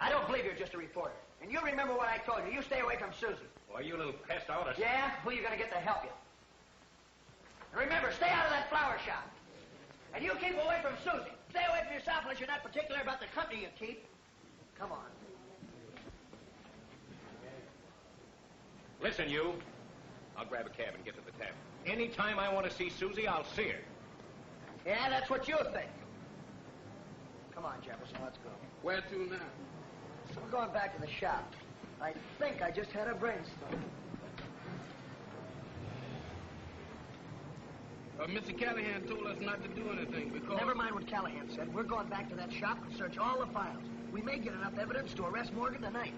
A: I don't believe you're just a reporter. And you remember what I told you. You stay away from Susie.
L: Why, you little pest out of...
A: Yeah? Who are you going to get to help you? And remember, stay out of that flower shop. And you keep away from Susie. Stay away from yourself unless you're not particular about the company you keep. Come on.
L: Listen, you. I'll grab a cab and get to the tap. Anytime I want to see Susie, I'll see her.
A: Yeah, that's what you think. Come on, Jefferson, let's go.
B: Where to now?
A: So we're going back to the shop. I think I just had a brainstorm.
B: Mr. Callahan told us not to do anything because...
A: Never mind what Callahan said. We're going back to that shop and search all the files. We may get enough evidence to arrest Morgan tonight.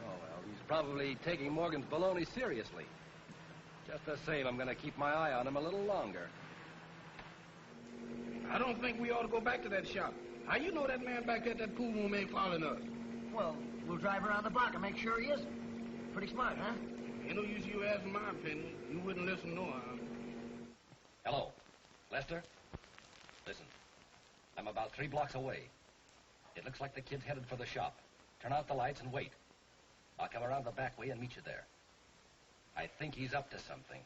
L: Oh, well, he's probably taking Morgan's baloney seriously. Just the same, I'm going to keep my eye on him a little longer.
B: I don't think we ought to go back to that shop. How you know that man back there at that pool room ain't following us?
A: Well, we'll drive around the block and make sure he isn't. Pretty smart, huh?
B: Ain't no use you asking my opinion. You wouldn't listen no how.
L: Hello, Lester? Listen, I'm about 3 blocks away. It looks like the kid's headed for the shop. Turn out the lights and wait. I'll come around the back way and meet you there. I think he's up to something.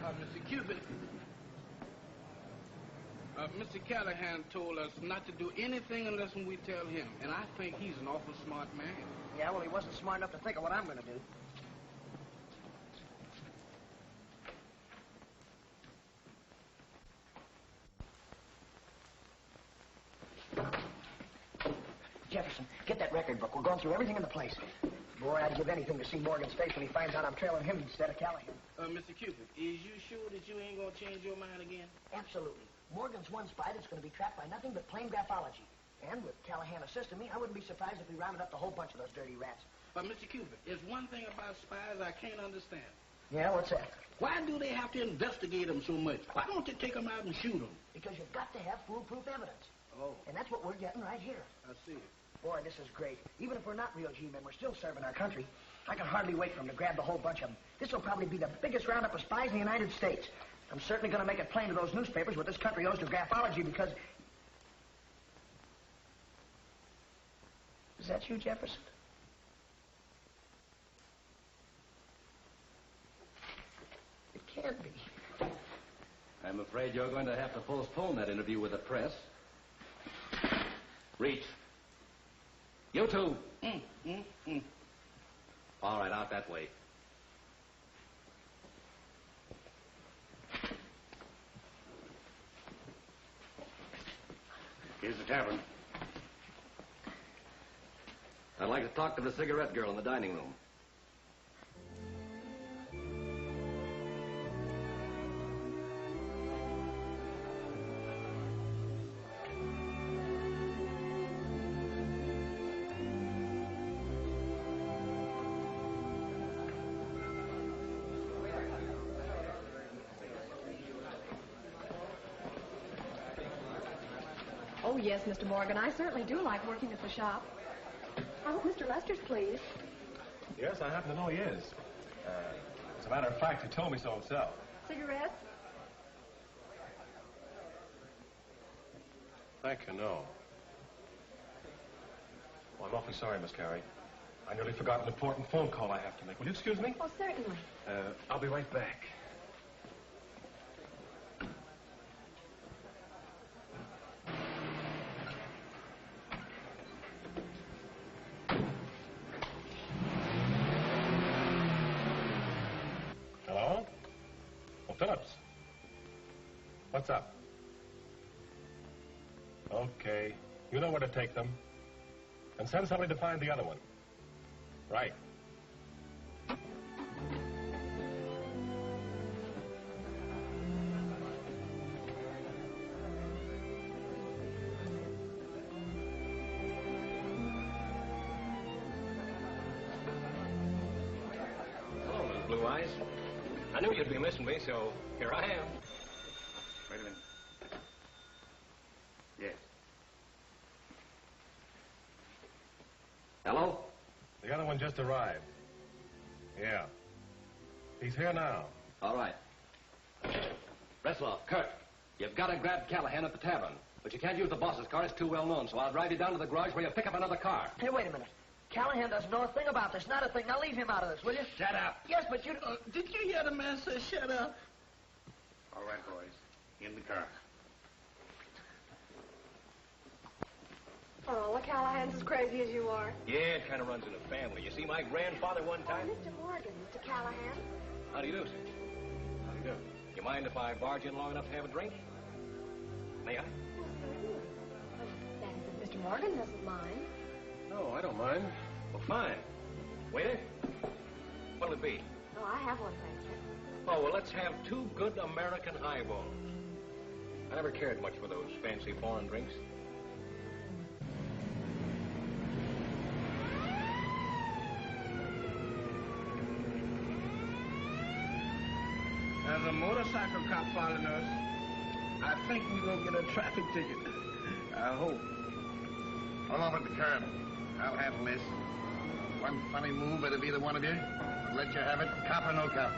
B: Mr. Cupid, Mr. Callahan told us not to do anything unless we tell him, and I think he's an awful smart man.
A: Yeah, well, he wasn't smart enough to think of what I'm going to do. Jefferson, get that record book. We're going through everything in the place. Boy, I'd give anything to see Morgan's face when he finds out I'm trailing him instead of Callahan.
B: Mr. Cupid, is you sure that you ain't going to change your mind again?
A: Absolutely. Morgan's one spy that's going to be trapped by nothing but plain graphology. And with Callahan assisting me, I wouldn't be surprised if we rounded up the whole bunch of those dirty rats.
B: Mr. Cupid, there's one thing about spies I can't understand.
A: Yeah, what's that?
B: Why do they have to investigate them so much? Why don't they take them out and shoot them?
A: Because you've got to have foolproof evidence.
B: Oh.
A: And that's what we're getting right here.
B: I see it.
A: Boy, this is great. Even if we're not real G-men, we're still serving our country. I can hardly wait for them to grab the whole bunch of them. This will probably be the biggest roundup of spies in the United States. I'm certainly going to make it plain to those newspapers what this country owes to graphology because... Is that you, Jefferson? It can't be.
L: I'm afraid you're going to have to postpone that interview with the press. Reach. You two. All right, out that way.
F: Here's the tavern.
L: I'd like to talk to the cigarette girl in the dining room.
D: Oh, yes, Mr. Morgan. I certainly do like working at the shop. I hope Mr. Lester's pleased.
I: Yes, I happen to know he is. As a matter of fact, he told me so himself.
D: Cigarettes?
I: Thank you, no. Well, I'm awfully sorry, Miss Carey. I nearly forgot an important phone call I have to make. Will you excuse me?
D: Oh, certainly.
I: I'll be right back. Oh, Phillips. What's up? Okay. You know where to take them. And send somebody to find the other one. Right.
J: Hello, Miss Blue Eyes. I knew you'd be missing me, so here I am.
F: Wait a minute. Yes.
L: Hello?
I: The other one just arrived. Yeah. He's here now.
L: All right. Bresloff, Kurt, you've got to grab Callahan at the tavern. But you can't use the boss's car. It's too well known, so I'll drive you down to the garage where you pick up another car.
A: Hey, wait a minute. Callahan doesn't know a thing about this. Not a thing. Now leave him out of this, will you?
L: Shut up.
A: Yes, but you...
B: Did you hear the man say shut up?
F: All right, boys. In the car.
D: Oh, well, Callahan's as crazy as you are.
J: Yeah, it kind of runs in the family. You see my grandfather one time?
D: Mr. Morgan, Mr. Callahan.
J: How do you do, sir? How do you do? You mind if I barge in long enough to have a drink? May I?
D: That is, if Mr. Morgan doesn't mind.
J: No, I don't mind. Well, fine. Waiter, what'll it be?
D: Oh, I have one, thank you.
J: Oh, well, let's have 2 good American highballs. I never cared much for those fancy foreign drinks.
B: There's a motorcycle cop following us. I think we're going to get a traffic ticket. I hope.
F: Hold on at the curb. I'll handle this. One funny move out of either one of you. I'll let you have it, cop or no cop.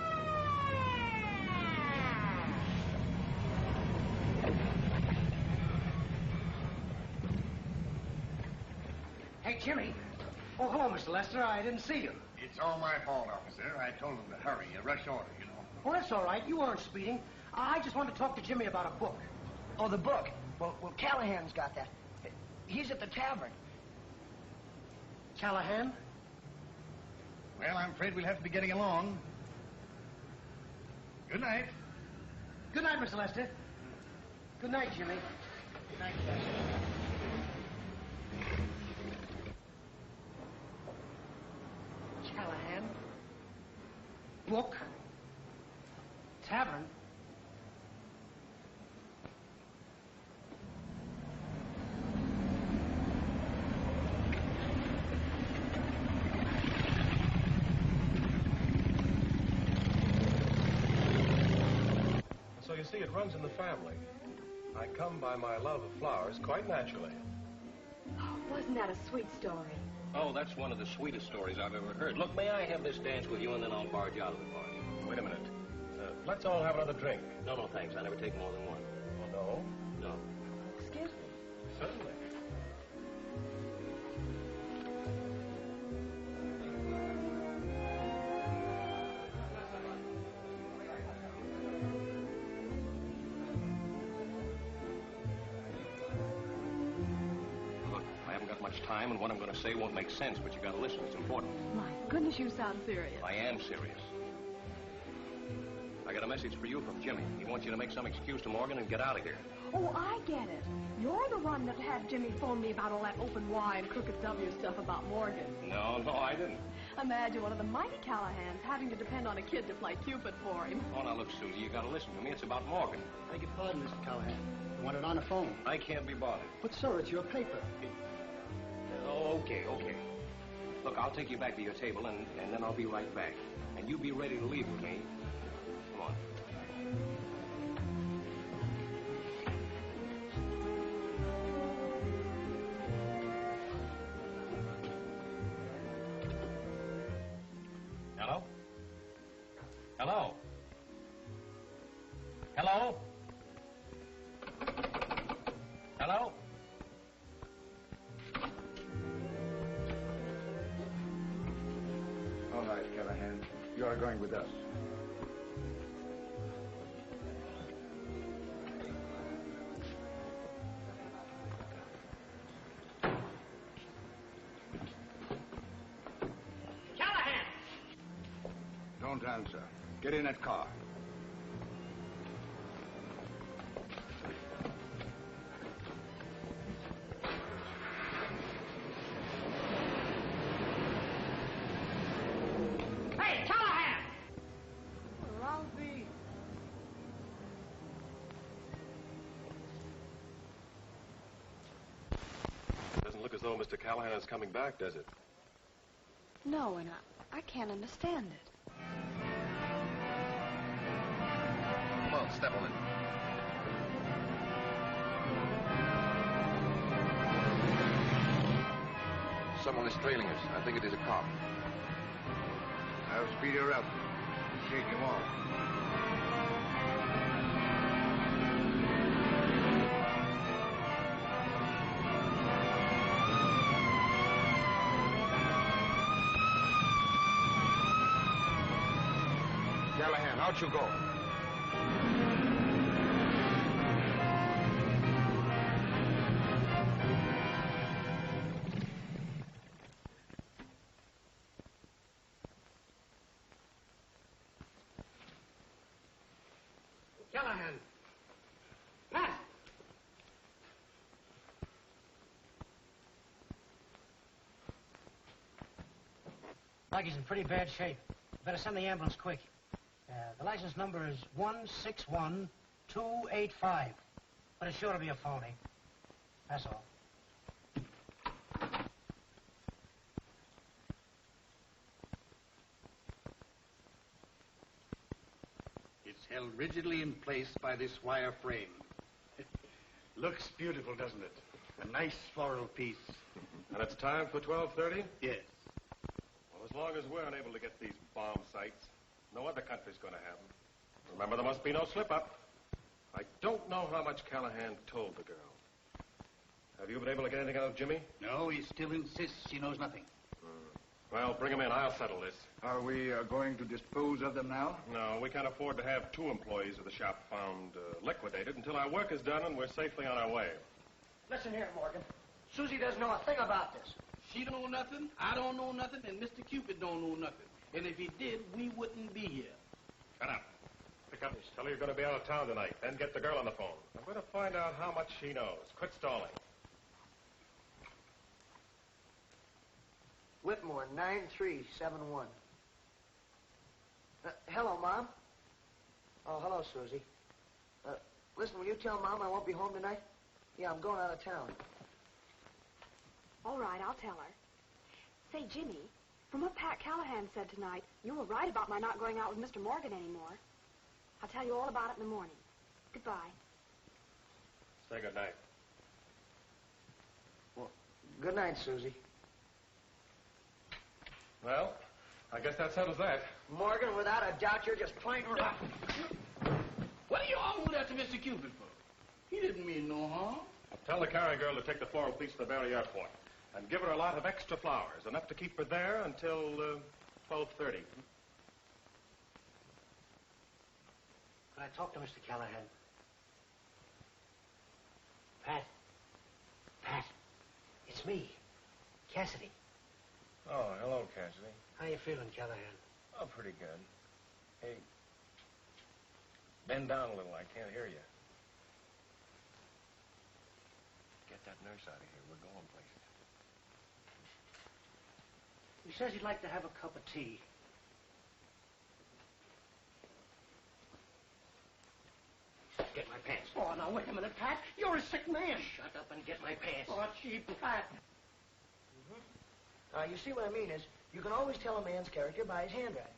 A: Hey, Jimmy. Oh, hello, Mr. Lester. I didn't see you.
F: It's all my fault, officer. I told him to hurry. A rush order, you know.
A: Oh, that's all right. You weren't speeding. I just wanted to talk to Jimmy about a book. Oh, the book? Well, Callahan's got that. He's at the tavern. Callahan?
F: Well, I'm afraid we'll have to be getting along. Good night.
A: Good night, Mr. Lester. Good night, Jimmy. Good night, Lester. Callahan? Book? Tavern?
I: So you see, it runs in the family. I come by my love of flowers quite naturally.
D: Oh, wasn't that a sweet story?
J: Oh, that's one of the sweetest stories I've ever heard. Look, may I have this dance with you, and then I'll barge out of the party.
I: Wait a minute. Let's all have another drink.
J: No, no, thanks. I never take more than one.
I: Oh, no?
J: No.
D: Excuse me.
I: Certainly.
J: Look, I haven't got much time, and what I'm going to say won't make sense, but you got to listen. It's important.
D: My goodness, you sound serious.
J: I am serious. I got a message for you from Jimmy. He wants you to make some excuse to Morgan and get out of here.
D: Oh, I get it. You're the one that had Jimmy phone me about all that open Y and crooked W stuff about Morgan.
J: No, I didn't.
D: Imagine one of the mighty Callahans having to depend on a kid to play Cupid for him.
J: Oh, now look, Susie, you got to listen to me. It's about Morgan.
C: Beg your pardon, Mr. Callahan. You want it on the phone?
J: I can't be bothered.
C: But, sir, it's your paper.
J: Oh, okay. Look, I'll take you back to your table, and then I'll be right back. And you be ready to leave with me. Come on.
L: Hello? Hello? Hello? Hello?
M: All right, Callahan. You are going with us.
A: Callahan!
M: Don't answer. Get in that car.
H: know Mr. Callahan is coming back, does it?
N: No, and I can't understand it.
K: Come on, step on it. Someone is trailing us. I think it is a cop.
M: I'll speed her up. Shake him off. Callahan, out you go.
G: Callahan. Pat!
O: Like he's in pretty bad shape. Better send the ambulance quick. The license number is 161285. But it's sure to be a phony. That's all.
C: It's held rigidly in place by this wire frame. Looks beautiful, doesn't it? A nice floral piece.
H: And it's time for 12:30?
C: Yes.
H: Well, as long as we're unable to get these bomb sites, no other country's going to have them. Remember, there must be no slip-up. I don't know how much Callahan told the girl. Have you been able to get anything out of Jimmy?
C: No, he still insists he knows nothing.
H: Well, bring him in. I'll settle this.
M: Are we going to dispose of them now?
H: No, we can't afford to have 2 employees of the shop found liquidated until our work is done and we're safely on our way.
A: Listen here, Morgan. Susie doesn't know a thing about this.
B: She don't know nothing, I don't know nothing, and Mr. Cupid don't know nothing. And if he did, we wouldn't be here.
H: Shut up. Pick up. Tell her you're going to be out of town tonight. Then get the girl on the phone. I'm going to find out how much she knows. Quit stalling.
A: Whitmore, 9371. Hello, Mom. Oh, hello, Susie. Listen, will you tell Mom I won't be home tonight? Yeah, I'm going out of town.
D: All right, I'll tell her. Say, Jimmy, from what Pat Callahan said tonight, you were right about my not going out with Mr. Morgan anymore. I'll tell you all about it in the morning. Goodbye.
H: Say good night.
A: Well, good night, Susie.
H: Well, I guess that settles that.
A: Morgan, without a doubt, you're just plain rough.
B: What are you all with that to Mr. Cupid for? He didn't mean no harm.
H: Tell the carrier girl to take the floral piece to the Barry Airport and give her a lot of extra flowers, enough to keep her there until 12:30.
O: Could I talk to Mr. Callahan? Pat. Pat. It's me. Cassidy.
H: Oh, hello, Cassidy.
O: How you feeling, Callahan?
H: Oh, pretty good. Hey, bend down a little. I can't hear you.
L: Get that nurse out of here. We're going places.
O: He says he'd like to have a cup of tea. Get my pants.
G: Oh, now, wait a minute, Pat. You're a sick man.
O: Shut up and get my pants.
G: Oh, gee, Pat.
A: You see what I mean is, you can always tell a man's character by his handwriting.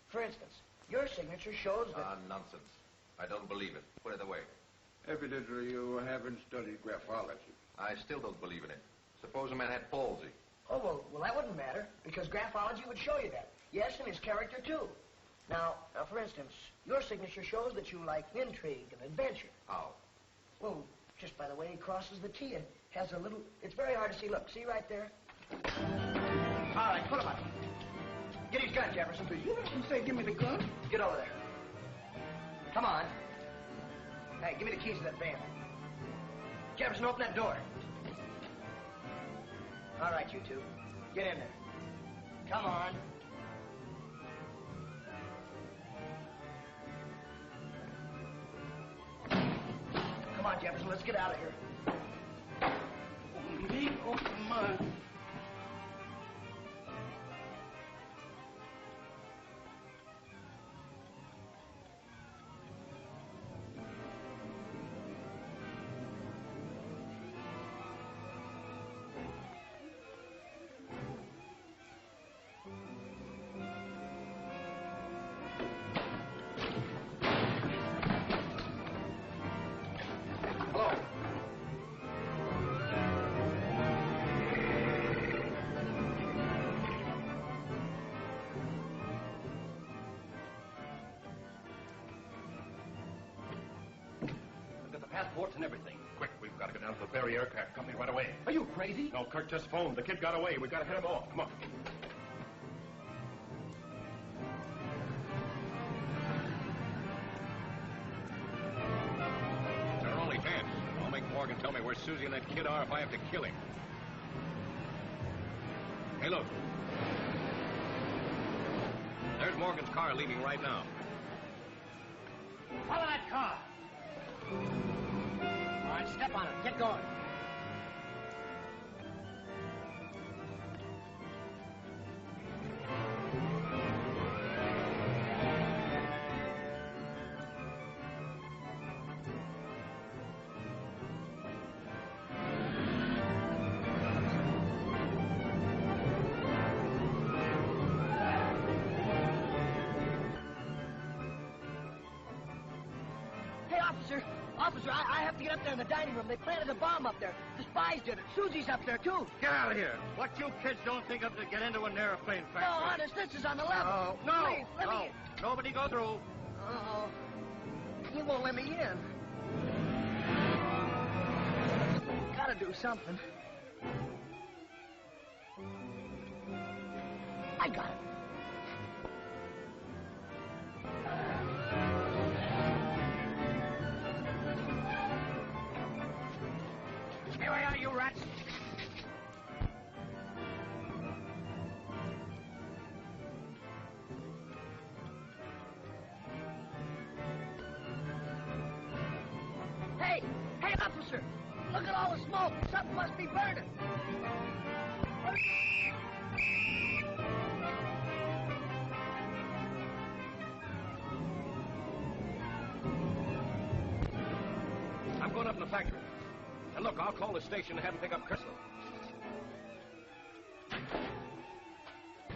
A: For instance, your signature shows that...
K: Nonsense. I don't believe it. Put it away.
M: Evidently, you haven't studied graphology.
K: I still don't believe in it. Suppose a man had palsy.
A: Oh, well, that wouldn't matter, because graphology would show you that. Yes, and his character, too. Now, for instance, your signature shows that you like intrigue and adventure.
K: How?
A: Well, just by the way he crosses the T, it has a little... It's very hard to see. Look, see right there? All right, put him up. Get his gun, Jefferson.
B: You didn't say give me the gun.
A: Get over there. Come on. Hey, give me the keys to that van. Jefferson, open that door. All right, you two. Get in there. Come on. Come on, Jefferson, let's get out of here.
B: Me open mine.
L: passports and everything.
H: Quick, we've got to go down to the Berry Aircraft Company right away.
L: Are you crazy?
H: No, Kirk just phoned. The kid got away. We've got to head him off. Come on.
J: It's our only chance. I'll make Morgan tell me where Susie and that kid are if I have to kill him. Hey, look. There's Morgan's car leaving right now.
O: Follow that car. All right, step on it. Get going.
A: Officer, I have to get up there in the dining room. They planted a bomb up there. The spies did it. Susie's up there, too.
C: Get out of here. What you kids don't think of to get into an airplane factory?
A: No, honest, this is on the level.
C: No.
A: Please, let me in.
C: Nobody go through.
A: Uh-oh. He won't let me in. Gotta do something. I got it.
O: Here we are, you rats.
A: Hey, officer! Look at all the smoke. Something must be burning.
J: I'm going up in the factory. And look, I'll call the station and have them pick up Crystal.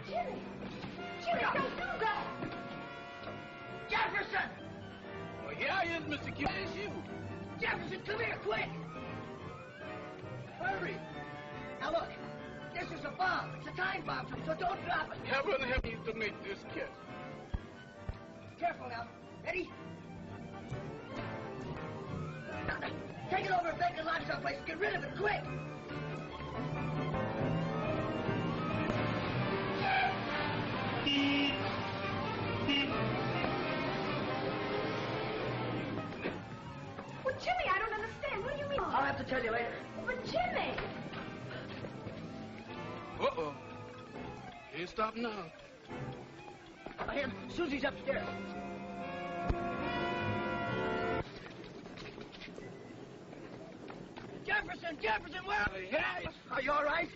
A: Jimmy, don't do that! Jefferson!
B: Well, here I is, Mr. Q. It's you.
A: Jefferson, come here, quick! Hurry! Now look, this is a bomb. It's a time bomb, so don't drop it.
B: Heaven help me to make this kiss.
A: Careful now. Ready? Now, take it over a vacant lot someplace. Get rid of it, quick!
D: Well, Jimmy, I don't understand. What do you mean?
A: I'll have to tell you later.
D: But Jimmy!
B: Uh-oh. Can't stop now.
A: Him. Susie's upstairs. Jefferson, where are you? Are you all right?